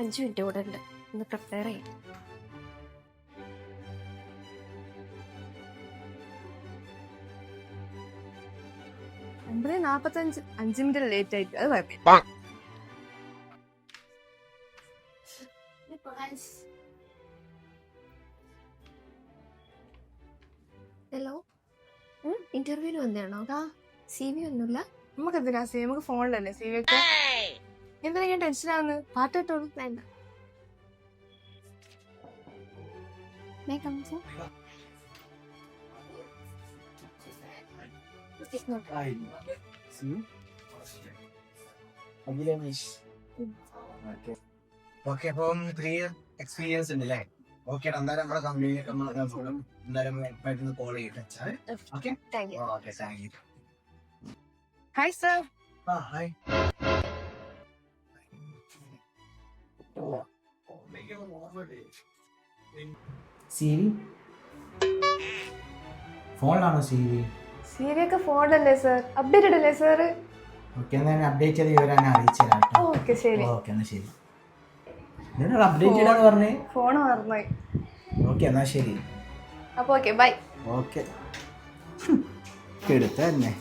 5 minute കൂടെ ഉണ്ട്, ഒന്ന് പ്രിപ്പയർ ചെയ്യാം. ഒമ്പത് 45, 5 മിനിറ്റ് ലേറ്റ് ആയിട്ട് അത് കുഴപ്പമില്ല. ഹലോ, ഇന്റർവ്യൂവിന് വന്നതാണോ? CV ഒന്നുമില്ല? നമുക്ക് എന്തിനാ സി, നമുക്ക് ഫോണിലല്ലേ സി വി ഒക്കെ. എന്തിനാ ഞാൻ ടെൻഷനാന്ന്? പാട്ട് കേട്ടോളൂ. വേണ്ട. ഓക്കെ, അപ്പം 3 year എക്സ്പീരിയൻസ് ഉണ്ട് അല്ലേ? ഓക്കെ, എന്തായാലും നമ്മുടെ കമ്പനിയിലേക്ക് എന്തായാലും കോൾ ചെയ്തിട്ട്. Okay, thank you. Okay, thank you. Hi sir. Hi. CV ഫോണിലാണോ സിവി? സി വി ഒക്കെ ഫോണിലല്ലേ സർ? അപ്ഡേറ്റഡ് അല്ലേ സർ? ഓക്കെ, എന്നാൽ അപ്ഡേറ്റ് ചെയ്ത് വിവരം അറിയിച്ചു തരാം കേട്ടോ. ഓക്കെ ശരി. ഓക്കെ, എന്നാൽ ശരി. എന്താണ് അപ്ഡേറ്റ് ചെയ്യണമെന്ന് പറഞ്ഞേ? ഫോൺ മറന്നുപോയി. ഓക്കെ, എന്നാൽ ശരി. അപ്പോൾ ഓക്കെ ബൈ. ഓക്കെ, എടുത്ത തന്നെ.